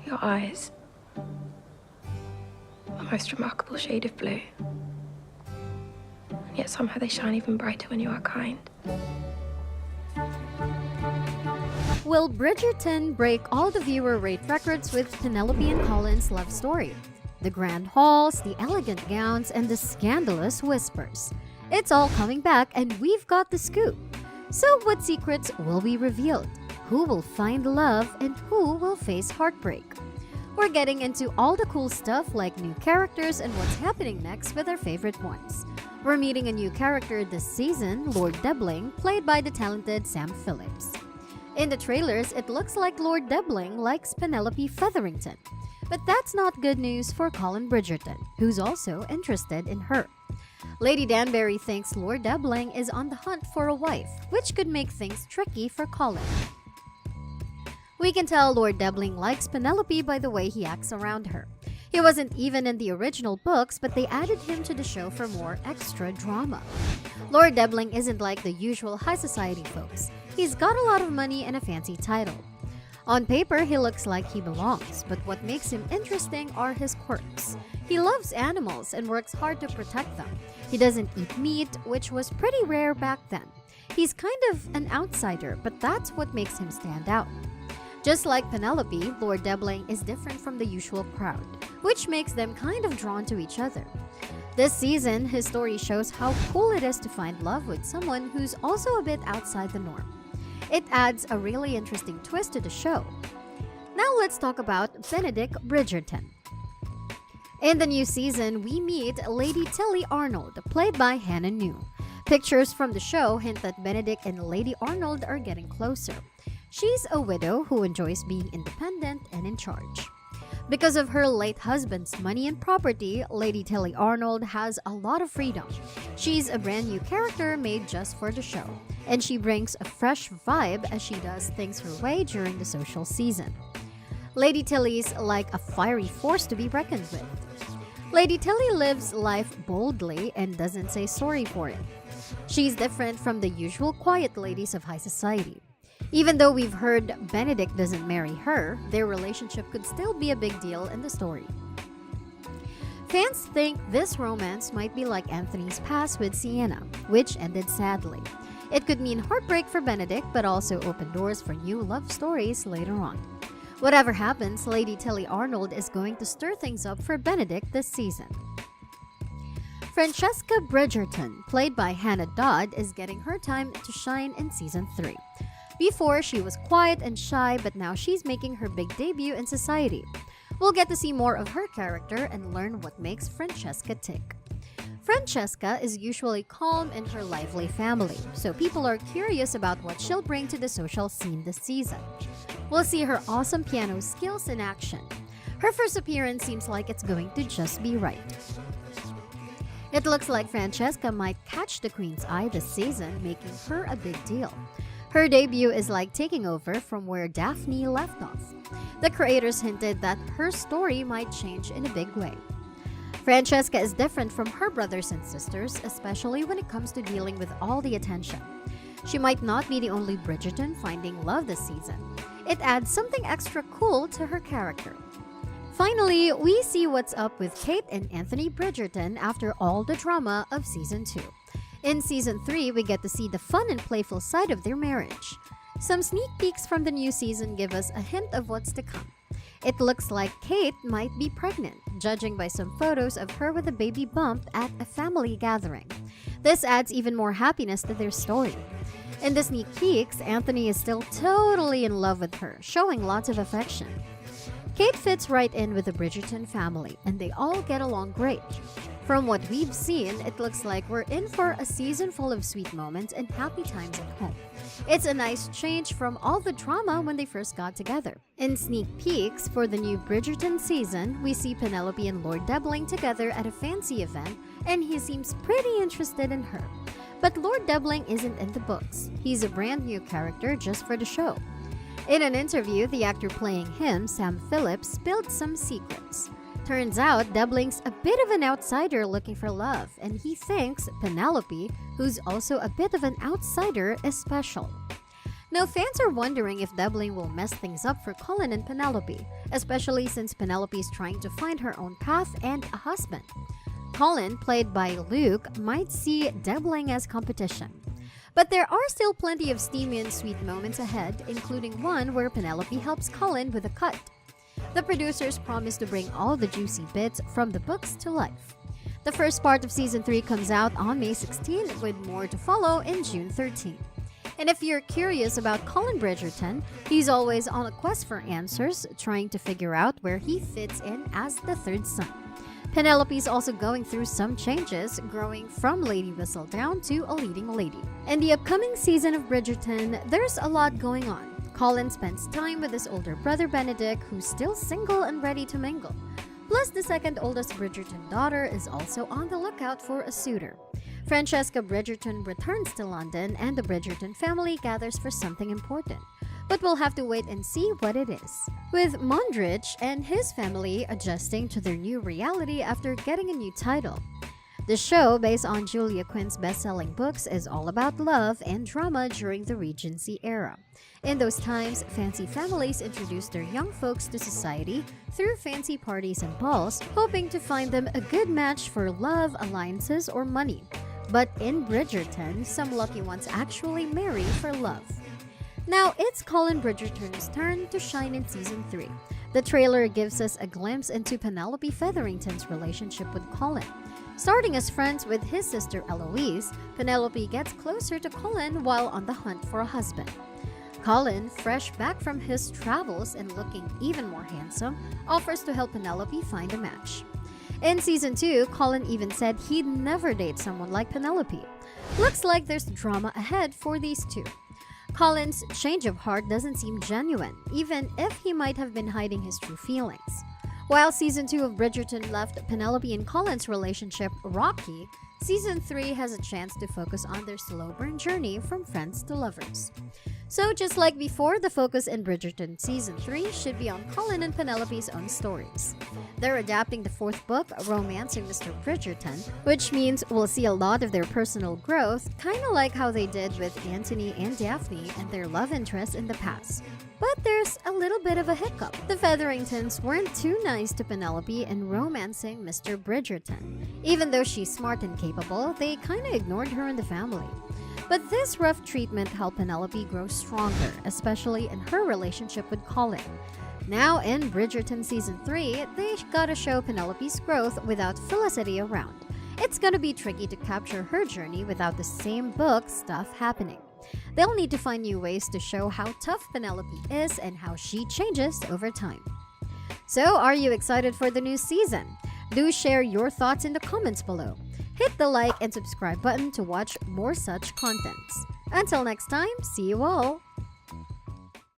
Your eyes. A most remarkable shade of blue. And yet somehow they shine even brighter when you are kind. Will Bridgerton break all the viewer rate records with Penelope and Colin's love story? The grand halls, the elegant gowns, and the scandalous whispers. It's all coming back, and we've got the scoop. So what secrets will be revealed? Who will find love and who will face heartbreak? We're getting into all the cool stuff like new characters and what's happening next with our favorite ones. We're meeting a new character this season, Lord Debling, played by the talented Sam Phillips. In the trailers, it looks like Lord Debling likes Penelope Featherington. But that's not good news for Colin Bridgerton, who's also interested in her. Lady Danbury thinks Lord Debling is on the hunt for a wife, which could make things tricky for Colin. We can tell Lord Debling likes Penelope by the way he acts around her. He wasn't even in the original books, but they added him to the show for more extra drama. Lord Debling isn't like the usual high society folks. He's got a lot of money and a fancy title. On paper, he looks like he belongs, but what makes him interesting are his quirks. He loves animals and works hard to protect them. He doesn't eat meat, which was pretty rare back then. He's kind of an outsider, but that's what makes him stand out. Just like Penelope, Lord Debling is different from the usual crowd, which makes them kind of drawn to each other. This season, his story shows how cool it is to find love with someone who's also a bit outside the norm. It adds a really interesting twist to the show. Now let's talk about Benedict Bridgerton. In the new season, we meet Lady Tilly Arnold, played by Hannah New. Pictures from the show hint that Benedict and Lady Arnold are getting closer. She's a widow who enjoys being independent and in charge. Because of her late husband's money and property, Lady Tilly Arnold has a lot of freedom. She's a brand new character made just for the show, and she brings a fresh vibe as she does things her way during the social season. Lady Tilly's like a fiery force to be reckoned with. Lady Tilly lives life boldly and doesn't say sorry for it. She's different from the usual quiet ladies of high society. Even though we've heard Benedict doesn't marry her, their relationship could still be a big deal in the story. Fans think this romance might be like Anthony's past with Sienna, which ended sadly. It could mean heartbreak for Benedict, but also open doors for new love stories later on. Whatever happens, Lady Tilly Arnold is going to stir things up for Benedict this season. Francesca Bridgerton, played by Hannah Dodd, is getting her time to shine in Season 3. Before, she was quiet and shy, but now she's making her big debut in society. We'll get to see more of her character and learn what makes Francesca tick. Francesca is usually calm in her lively family, so people are curious about what she'll bring to the social scene this season. We'll see her awesome piano skills in action. Her first appearance seems like it's going to just be right. It looks like Francesca might catch the Queen's eye this season, making her a big deal. Her debut is like taking over from where Daphne left off. The creators hinted that her story might change in a big way. Francesca is different from her brothers and sisters, especially when it comes to dealing with all the attention. She might not be the only Bridgerton finding love this season. It adds something extra cool to her character. Finally, we see what's up with Kate and Anthony Bridgerton after all the drama of Season 2. In Season 3, we get to see the fun and playful side of their marriage. Some sneak peeks from the new season give us a hint of what's to come. It looks like Kate might be pregnant, judging by some photos of her with a baby bump at a family gathering. This adds even more happiness to their story. In the sneak peeks, Anthony is still totally in love with her, showing lots of affection. Kate fits right in with the Bridgerton family, and they all get along great. From what we've seen, it looks like we're in for a season full of sweet moments and happy times at home. It's a nice change from all the drama when they first got together. In sneak peeks for the new Bridgerton season, we see Penelope and Lord Debling together at a fancy event, and he seems pretty interested in her. But Lord Debling isn't in the books. He's a brand new character just for the show. In an interview, the actor playing him, Sam Phillips, spilled some secrets. Turns out, Debling's a bit of an outsider looking for love, and he thinks Penelope, who's also a bit of an outsider, is special. Now, fans are wondering if doubling will mess things up for Colin and Penelope, especially since Penelope is trying to find her own path and a husband. Colin, played by Luke, might see doubling as competition. But there are still plenty of steamy and sweet moments ahead, including one where Penelope helps Colin with a cut. The producers promise to bring all the juicy bits from the books to life. The first part of Season 3 comes out on May 16, with more to follow in June 13. And if you're curious about Colin Bridgerton, he's always on a quest for answers, trying to figure out where he fits in as the third son. Penelope's also going through some changes, growing from Lady Whistledown to a leading lady. In the upcoming season of Bridgerton, there's a lot going on. Colin spends time with his older brother Benedict, who's still single and ready to mingle. Plus, the second oldest Bridgerton daughter is also on the lookout for a suitor. Francesca Bridgerton returns to London, and the Bridgerton family gathers for something important. But we'll have to wait and see what it is. With Mondridge and his family adjusting to their new reality after getting a new title. The show, based on Julia Quinn's best-selling books, is all about love and drama during the Regency era. In those times, fancy families introduced their young folks to society through fancy parties and balls, hoping to find them a good match for love, alliances, or money. But in Bridgerton, some lucky ones actually marry for love. Now, it's Colin Bridgerton's turn to shine in Season 3. The trailer gives us a glimpse into Penelope Featherington's relationship with Colin. Starting as friends with his sister Eloise, Penelope gets closer to Colin while on the hunt for a husband. Colin, fresh back from his travels and looking even more handsome, offers to help Penelope find a match. In Season 2, Colin even said he'd never date someone like Penelope. Looks like there's drama ahead for these two. Colin's change of heart doesn't seem genuine, even if he might have been hiding his true feelings. While Season 2 of Bridgerton left Penelope and Colin's relationship rocky, Season 3 has a chance to focus on their slow burn journey from friends to lovers. So just like before, the focus in Bridgerton Season 3 should be on Colin and Penelope's own stories. They're adapting the fourth book, Romancing Mr. Bridgerton, which means we'll see a lot of their personal growth, kinda like how they did with Anthony and Daphne and their love interests in the past. But there's a little bit of a hiccup. The Featheringtons weren't too nice to Penelope in Romancing Mr. Bridgerton. Even though she's smart and capable, they kinda ignored her and the family. But this rough treatment helped Penelope grow stronger, especially in her relationship with Colin. Now in Bridgerton Season 3, they gotta show Penelope's growth without Felicity around. It's gonna be tricky to capture her journey without the same book stuff happening. They'll need to find new ways to show how tough Penelope is and how she changes over time. So, are you excited for the new season? Do share your thoughts in the comments below. Hit the like and subscribe button to watch more such contents. Until next time, see you all!